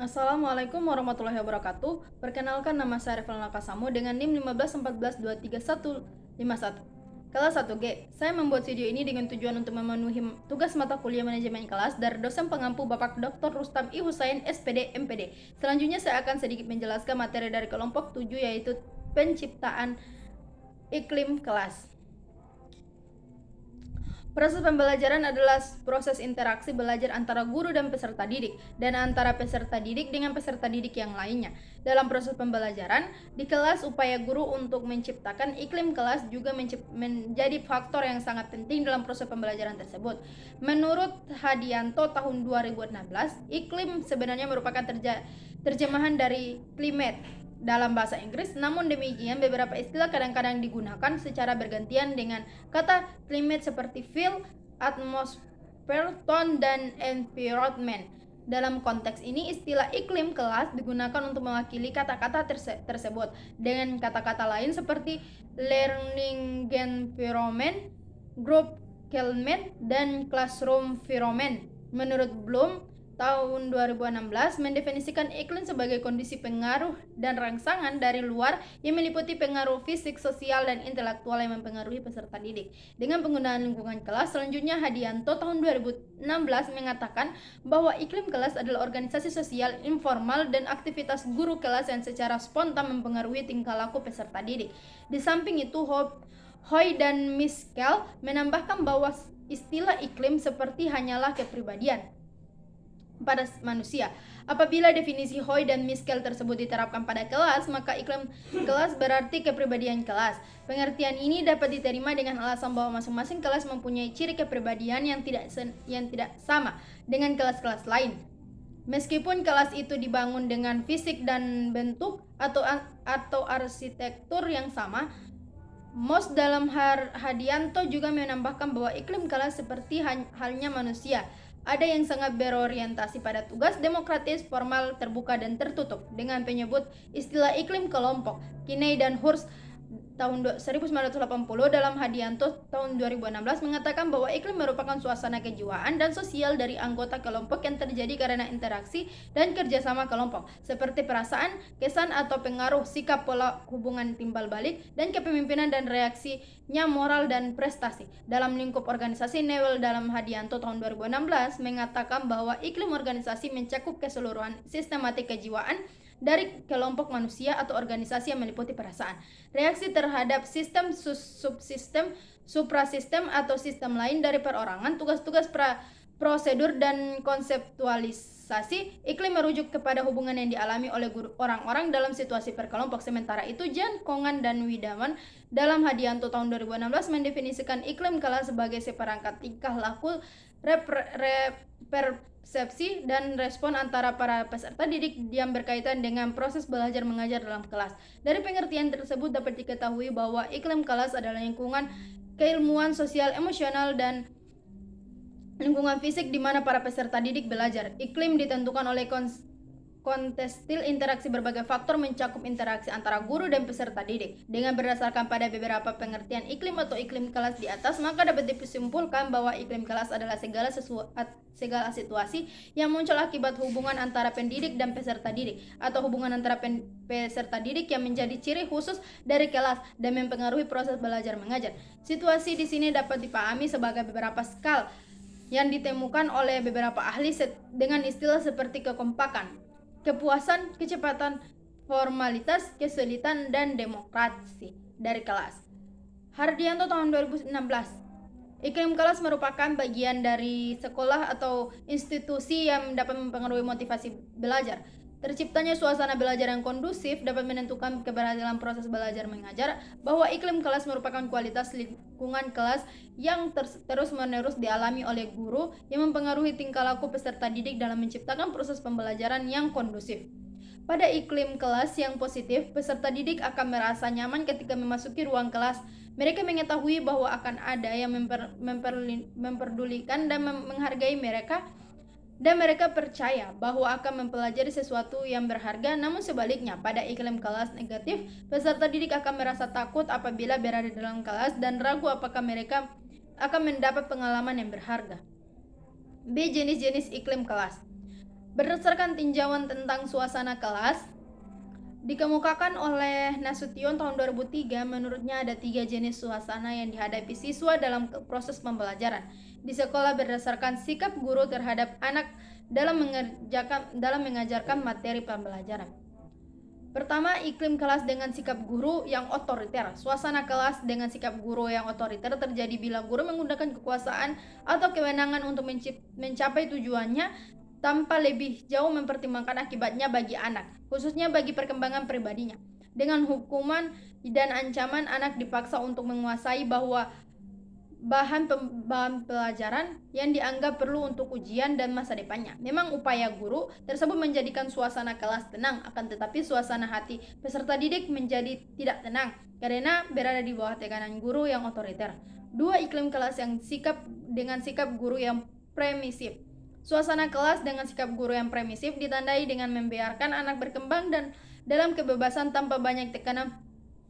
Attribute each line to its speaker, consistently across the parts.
Speaker 1: Assalamualaikum warahmatullahi wabarakatuh. Perkenalkan, nama saya Rifan Lakasamu dengan NIM 151423151. Kelas 1G. Saya membuat video ini dengan tujuan untuk memenuhi tugas mata kuliah manajemen kelas dari dosen pengampu Bapak Dr. Rustam I. Husain, SPD, MPD. Selanjutnya saya akan sedikit menjelaskan materi dari kelompok 7, yaitu penciptaan iklim kelas. Proses pembelajaran adalah proses interaksi belajar antara guru dan peserta didik, dan antara peserta didik dengan peserta didik yang lainnya. Dalam proses pembelajaran di kelas, upaya guru untuk menciptakan iklim kelas juga menjadi faktor yang sangat penting dalam proses pembelajaran tersebut. Menurut Hadianto tahun 2016, iklim sebenarnya merupakan terjemahan dari climate dalam bahasa Inggris. Namun demikian, beberapa istilah kadang-kadang digunakan secara bergantian dengan kata climate seperti feel, atmosphere, tone, dan environment. Dalam konteks ini, istilah iklim kelas digunakan untuk mewakili kata-kata tersebut dengan kata-kata lain seperti learning environment, group climate, dan classroom environment. Menurut Bloom tahun 2016 mendefinisikan iklim sebagai kondisi pengaruh dan rangsangan dari luar yang meliputi pengaruh fisik, sosial, dan intelektual yang mempengaruhi peserta didik. Dengan penggunaan lingkungan kelas, selanjutnya Hadianto tahun 2016 mengatakan bahwa iklim kelas adalah organisasi sosial informal dan aktivitas guru kelas yang secara spontan mempengaruhi tingkah laku peserta didik. Di samping itu, Hoy dan Miskel menambahkan bahwa istilah iklim seperti hanyalah kepribadian pada manusia. Apabila definisi Hoy dan Miskel tersebut diterapkan pada kelas, maka iklim kelas berarti kepribadian kelas. Pengertian ini dapat diterima dengan alasan bahwa masing-masing kelas mempunyai ciri kepribadian yang tidak sama dengan kelas-kelas lain. Meskipun kelas itu dibangun dengan fisik dan bentuk atau arsitektur yang sama, Mos dalam Hadianto juga menambahkan bahwa iklim kelas seperti halnya manusia. Ada yang sangat berorientasi pada tugas demokratis, formal, terbuka, dan tertutup. Dengan penyebut istilah iklim kelompok, Kinney dan Hurst tahun 1980 dalam Hadianto tahun 2016 mengatakan bahwa iklim merupakan suasana kejiwaan dan sosial dari anggota kelompok yang terjadi karena interaksi dan kerjasama kelompok, seperti perasaan, kesan atau pengaruh, sikap, pola hubungan timbal balik, dan kepemimpinan dan reaksinya moral dan prestasi. Dalam lingkup organisasi, Newell dalam Hadianto tahun 2016 mengatakan bahwa iklim organisasi mencakup keseluruhan sistematik kejiwaan dari kelompok manusia atau organisasi yang meliputi perasaan, reaksi terhadap sistem, subsistem, suprasistem, atau sistem lain dari perorangan, tugas-tugas prosedur, dan konseptualisasi. Iklim merujuk kepada hubungan yang dialami oleh orang-orang dalam situasi perkelompok. Sementara itu, Jan Kongan dan Widawan dalam Hadianto tahun 2016 mendefinisikan iklim kelas sebagai seperangkat tingkah laku, persepsi, dan respon antara para peserta didik yang berkaitan dengan proses belajar mengajar dalam kelas. Dari pengertian tersebut dapat diketahui bahwa iklim kelas adalah lingkungan keilmuan sosial, emosional, dan lingkungan fisik di mana para peserta didik belajar. Iklim ditentukan oleh kontekstil interaksi berbagai faktor mencakup interaksi antara guru dan peserta didik. Dengan berdasarkan pada beberapa pengertian iklim atau iklim kelas di atas, maka dapat disimpulkan bahwa iklim kelas adalah segala situasi yang muncul akibat hubungan antara pendidik dan peserta didik, atau hubungan antara peserta didik yang menjadi ciri khusus dari kelas dan mempengaruhi proses belajar mengajar. Situasi di sini dapat dipahami sebagai beberapa skala yang ditemukan oleh beberapa ahli dengan istilah seperti kekompakan, kepuasan, kecepatan, formalitas, kesulitan, dan demokrasi dari kelas. Hadianto tahun 2016. Iklim kelas merupakan bagian dari sekolah atau institusi yang dapat mempengaruhi motivasi belajar. Terciptanya suasana belajar yang kondusif dapat menentukan keberhasilan proses belajar mengajar. Bahwa iklim kelas merupakan kualitas lingkungan kelas yang terus-menerus dialami oleh guru yang mempengaruhi tingkah laku peserta didik dalam menciptakan proses pembelajaran yang kondusif. Pada iklim kelas yang positif, peserta didik akan merasa nyaman ketika memasuki ruang kelas Mereka mengetahui bahwa akan ada yang memperdulikan dan menghargai mereka, dan mereka percaya bahwa akan mempelajari sesuatu yang berharga. Namun sebaliknya, pada iklim kelas negatif, peserta didik akan merasa takut apabila berada dalam kelas dan ragu apakah mereka akan mendapat pengalaman yang berharga. B. Jenis-jenis iklim kelas. Berdasarkan tinjauan tentang suasana kelas dikemukakan oleh Nasution tahun 2003, menurutnya ada 3 jenis suasana yang dihadapi siswa dalam proses pembelajaran di sekolah berdasarkan sikap guru terhadap anak dalam mengajarkan materi pembelajaran. Pertama, iklim kelas dengan sikap guru yang otoriter. Suasana kelas dengan sikap guru yang otoriter terjadi bila guru menggunakan kekuasaan atau kewenangan untuk mencapai tujuannya tanpa lebih jauh mempertimbangkan akibatnya bagi anak, khususnya bagi perkembangan pribadinya. Dengan hukuman dan ancaman, anak dipaksa untuk menguasai bahwa bahan pelajaran yang dianggap perlu untuk ujian dan masa depannya. Memang upaya guru tersebut menjadikan suasana kelas tenang, akan tetapi suasana hati peserta didik menjadi tidak tenang karena berada di bawah tekanan guru yang otoriter. 2. Iklim kelas yang dengan sikap guru yang permisif. Suasana kelas dengan sikap guru yang permisif ditandai dengan membiarkan anak berkembang dan dalam kebebasan tanpa banyak tekanan,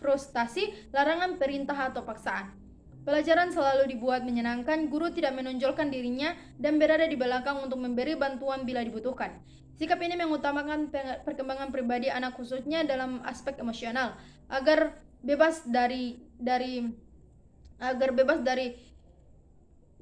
Speaker 1: frustasi, larangan, perintah, atau paksaan. Pelajaran selalu dibuat menyenangkan, guru tidak menonjolkan dirinya dan berada di belakang untuk memberi bantuan bila dibutuhkan. Sikap ini mengutamakan perkembangan pribadi anak khususnya dalam aspek emosional agar bebas dari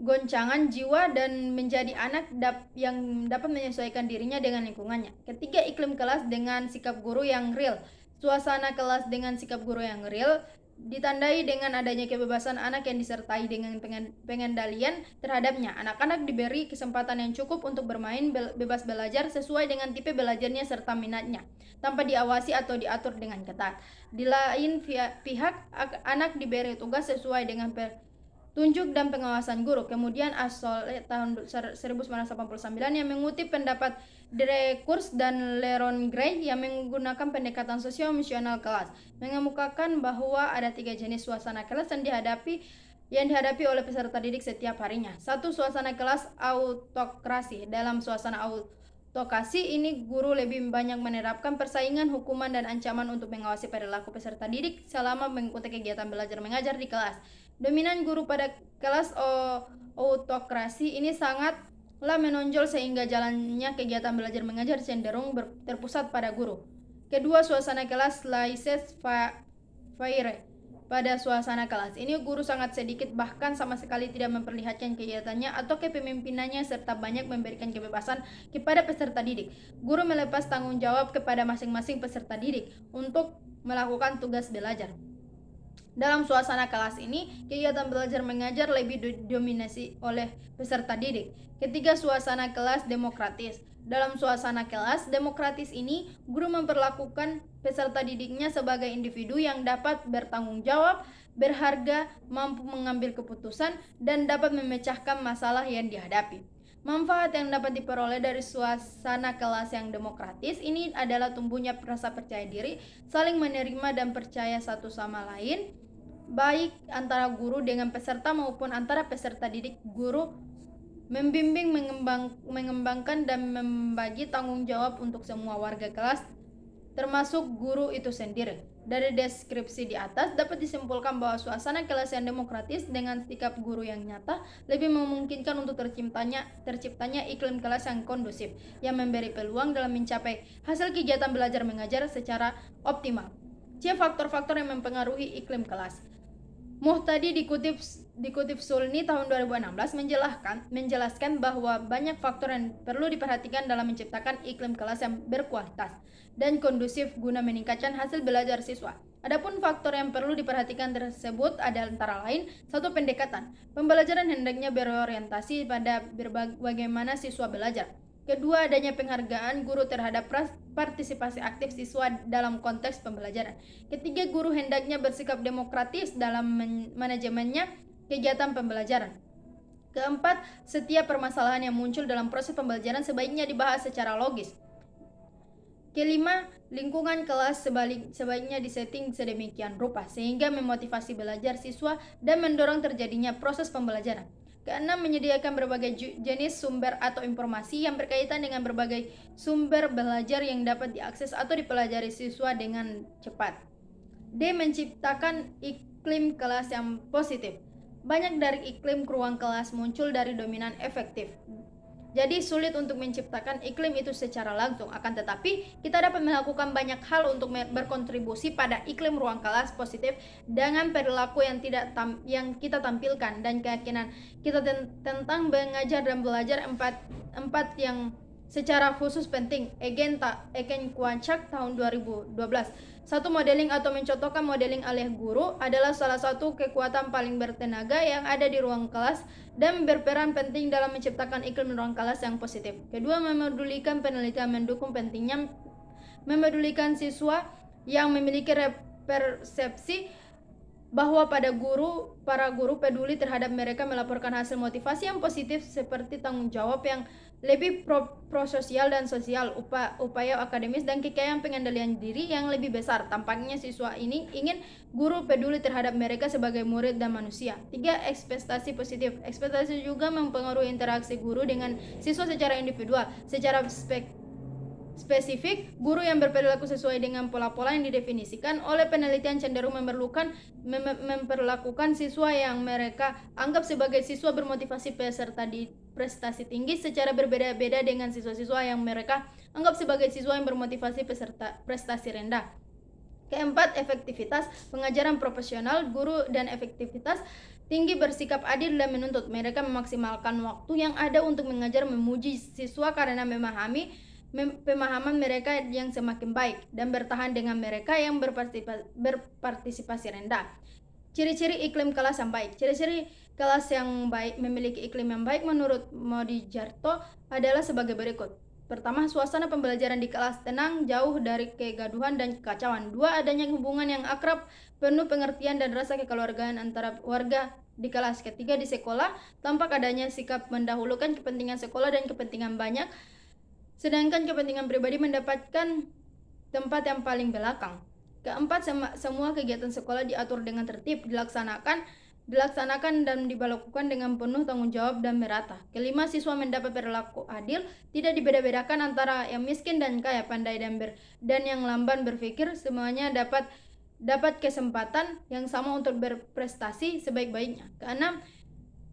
Speaker 1: goncangan jiwa dan menjadi anak yang dapat menyesuaikan dirinya dengan lingkungannya. Ketiga, iklim kelas dengan sikap guru yang real. Suasana kelas dengan sikap guru yang real ditandai dengan adanya kebebasan anak yang disertai dengan pengendalian terhadapnya. Anak-anak diberi kesempatan yang cukup untuk bermain bebas belajar sesuai dengan tipe belajarnya serta minatnya, tanpa diawasi atau diatur dengan ketat. Di lain pihak, anak diberi tugas sesuai dengan tunjuk dan pengawasan guru. Kemudian Asole tahun 1989 yang mengutip pendapat Drekurs dan Leron Gray yang menggunakan pendekatan sosio-emosional kelas, mengemukakan bahwa ada 3 jenis suasana kelas yang dihadapi oleh peserta didik setiap harinya. 1. Suasana kelas autokrasi. Dalam suasana autokrasi ini, guru lebih banyak menerapkan persaingan, hukuman, dan ancaman untuk mengawasi perilaku peserta didik selama mengikuti kegiatan belajar mengajar di kelas. Dominan guru pada kelas autokrasi ini sangatlah menonjol sehingga jalannya kegiatan belajar mengajar cenderung terpusat pada guru. Kedua, suasana kelas laissez-faire. Pada suasana kelas ini, guru sangat sedikit bahkan sama sekali tidak memperlihatkan kegiatannya atau kepemimpinannya serta banyak memberikan kebebasan kepada peserta didik. Guru melepas tanggung jawab kepada masing-masing peserta didik untuk melakukan tugas belajar. Dalam suasana kelas ini, kegiatan belajar mengajar lebih didominasi oleh peserta didik. Ketiga, suasana kelas demokratis. Dalam suasana kelas demokratis ini, guru memperlakukan peserta didiknya sebagai individu yang dapat bertanggung jawab, berharga, mampu mengambil keputusan, dan dapat memecahkan masalah yang dihadapi. Manfaat yang dapat diperoleh dari suasana kelas yang demokratis ini adalah tumbuhnya rasa percaya diri, saling menerima dan percaya satu sama lain, baik antara guru dengan peserta maupun antara peserta didik. Guru membimbing, mengembangkan, dan membagi tanggung jawab untuk semua warga kelas, termasuk guru itu sendiri. Dari deskripsi di atas dapat disimpulkan bahwa suasana kelas yang demokratis dengan sikap guru yang nyata lebih memungkinkan untuk terciptanya iklim kelas yang kondusif, yang memberi peluang dalam mencapai hasil kegiatan belajar mengajar secara optimal. C. Faktor-faktor yang mempengaruhi iklim kelas. Muhtadi dikutip Sulni tahun 2016 menjelaskan bahwa banyak faktor yang perlu diperhatikan dalam menciptakan iklim kelas yang berkualitas dan kondusif guna meningkatkan hasil belajar siswa. Adapun faktor yang perlu diperhatikan tersebut adalah antara lain: 1. Pendekatan. Pembelajaran hendaknya berorientasi pada bagaimana siswa belajar. Kedua, adanya penghargaan guru terhadap partisipasi aktif siswa dalam konteks pembelajaran. Ketiga, guru hendaknya bersikap demokratis dalam manajemennya kegiatan pembelajaran. Keempat, setiap permasalahan yang muncul dalam proses pembelajaran sebaiknya dibahas secara logis. Kelima, lingkungan kelas sebaiknya disetting sedemikian rupa sehingga memotivasi belajar siswa dan mendorong terjadinya proses pembelajaran. Keenam, menyediakan berbagai jenis sumber atau informasi yang berkaitan dengan berbagai sumber belajar yang dapat diakses atau dipelajari siswa dengan cepat. D. Menciptakan iklim kelas yang positif. Banyak dari iklim ruang kelas muncul dari dominan efektif. Jadi sulit untuk menciptakan iklim itu secara langsung, akan tetapi kita dapat melakukan banyak hal untuk berkontribusi pada iklim ruang kelas positif dengan perilaku yang kita tampilkan dan keyakinan kita tentang mengajar dan belajar empat yang secara khusus penting. Egen Kwanchak tahun 2012. Satu, modeling atau mencontohkan modeling oleh guru adalah salah satu kekuatan paling bertenaga yang ada di ruang kelas dan berperan penting dalam menciptakan iklim ruang kelas yang positif. Kedua, memedulikan penelitian mendukung pentingnya memedulikan siswa yang memiliki persepsi bahwa para guru peduli terhadap mereka melaporkan hasil motivasi yang positif seperti tanggung jawab yang lebih prososial dan sosial, upaya akademis dan kekayaan pengendalian diri yang lebih besar. Tampaknya siswa ini ingin guru peduli terhadap mereka sebagai murid dan manusia. 3. Ekspektasi positif. Ekspektasi juga mempengaruhi interaksi guru dengan siswa secara individual. Secara spesifik, guru yang berperilaku sesuai dengan pola-pola yang didefinisikan oleh penelitian cenderung memperlakukan siswa yang mereka anggap sebagai siswa bermotivasi peserta di prestasi tinggi secara berbeda-beda dengan siswa-siswa yang mereka anggap sebagai siswa yang bermotivasi peserta prestasi rendah. Keempat, efektivitas pengajaran profesional. Guru dan efektivitas tinggi bersikap adil dan menuntut mereka memaksimalkan waktu yang ada untuk mengajar, memuji siswa karena pemahaman mereka yang semakin baik dan bertahan dengan mereka yang berpartisipasi rendah. Ciri-ciri iklim kelas yang baik. Ciri-ciri kelas yang baik memiliki iklim yang baik menurut Modijarto adalah sebagai berikut. Pertama, suasana pembelajaran di kelas tenang, jauh dari kegaduhan dan kekacauan. 2. Adanya hubungan yang akrab, penuh pengertian dan rasa kekeluargaan antara warga di kelas. Ketiga, di sekolah tampak adanya sikap mendahulukan kepentingan sekolah dan kepentingan banyak, sedangkan kepentingan pribadi mendapatkan tempat yang paling belakang. Keempat, semua kegiatan sekolah diatur dengan tertib, dilaksanakan dan dilakukan dengan penuh tanggung jawab dan merata. Kelima, siswa mendapat perilaku adil, tidak dibeda-bedakan antara yang miskin dan kaya, pandai dan yang lamban berpikir, semuanya dapat kesempatan yang sama untuk berprestasi sebaik-baiknya. Keenam,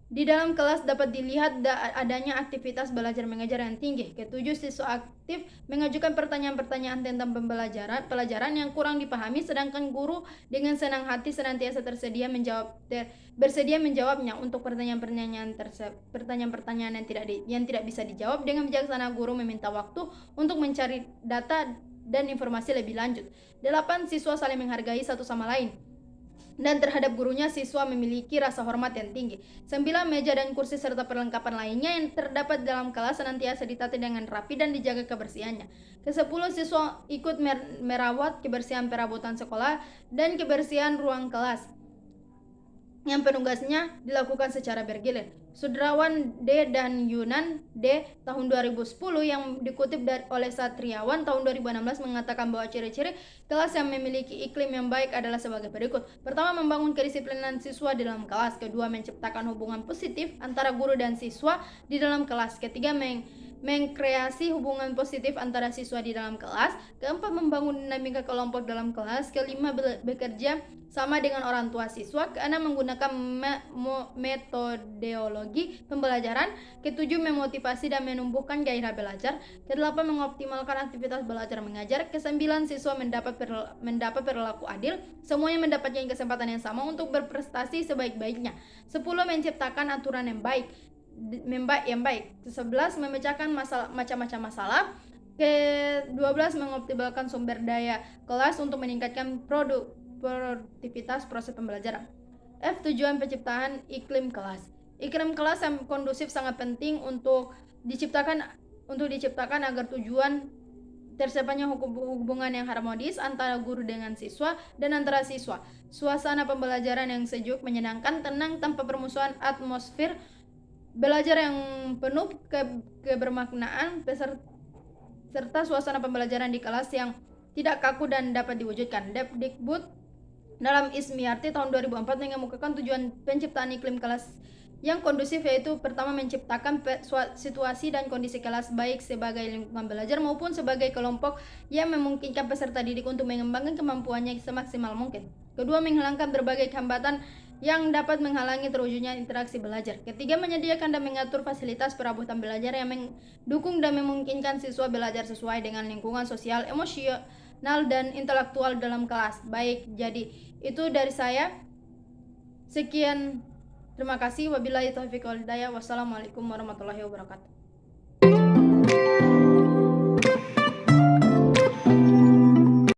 Speaker 1: di dalam kelas dapat dilihat adanya aktivitas belajar mengajar yang tinggi. Ketujuh, siswa aktif mengajukan pertanyaan-pertanyaan tentang pelajaran yang kurang dipahami, sedangkan guru dengan senang hati senantiasa bersedia menjawabnya. Untuk pertanyaan-pertanyaan yang tidak bisa dijawab dengan bijaksana, guru meminta waktu untuk mencari data dan informasi lebih lanjut. 8. Siswa saling menghargai satu sama lain dan terhadap gurunya, siswa memiliki rasa hormat yang tinggi. 9. Meja dan kursi serta perlengkapan lainnya yang terdapat dalam kelas senantiasa ditata dengan rapi dan dijaga kebersihannya. Ke-10. Siswa ikut merawat kebersihan perabotan sekolah dan kebersihan ruang kelas yang penugasnya dilakukan secara bergilir. Sudrawan D. dan Yunan D. tahun 2010 yang dikutip oleh Satriawan tahun 2016 mengatakan bahwa ciri-ciri kelas yang memiliki iklim yang baik adalah sebagai berikut. Pertama, membangun kedisiplinan siswa di dalam kelas. Kedua, menciptakan hubungan positif antara guru dan siswa di dalam kelas. Ketiga, mengkreasi hubungan positif antara siswa di dalam kelas. Keempat, membangun dinamika kelompok dalam kelas. Kelima, bekerja sama dengan orang tua siswa. Keenam, menggunakan metodologi pembelajaran. Ketujuh, memotivasi dan menumbuhkan gairah belajar. Kedelapan, mengoptimalkan aktivitas belajar mengajar. Kesembilan, siswa mendapat perilaku adil. Semuanya mendapatkan kesempatan yang sama untuk berprestasi sebaik-baiknya. 10. Menciptakan aturan yang baik. Ke-11, memecahkan macam-macam masalah. Ke-12, mengoptimalkan sumber daya kelas untuk meningkatkan produktivitas proses pembelajaran. F. Tujuan penciptaan iklim kelas. Iklim kelas yang kondusif sangat penting untuk diciptakan agar tujuan tercapainya hubungan yang harmonis antara guru dengan siswa dan antara siswa. Suasana pembelajaran yang sejuk, menyenangkan, tenang, tanpa permusuhan, atmosfer belajar yang penuh kebermaknaan serta suasana pembelajaran di kelas yang tidak kaku dan dapat diwujudkan. Depdikbud dalam Ismiarti tahun 2004 mengemukakan tujuan penciptaan iklim kelas yang kondusif, yaitu pertama menciptakan situasi dan kondisi kelas baik sebagai lingkungan belajar maupun sebagai kelompok yang memungkinkan peserta didik untuk mengembangkan kemampuannya semaksimal mungkin. Kedua, menghilangkan berbagai hambatan yang dapat menghalangi terwujudnya interaksi belajar. Ketiga, menyediakan dan mengatur fasilitas perabotan belajar yang mendukung dan memungkinkan siswa belajar sesuai dengan lingkungan sosial, emosional, dan intelektual dalam kelas. Baik, jadi itu dari saya. Sekian, terima kasih. Wabillahi taufiq wal hidayah. Wassalamualaikum warahmatullahi wabarakatuh.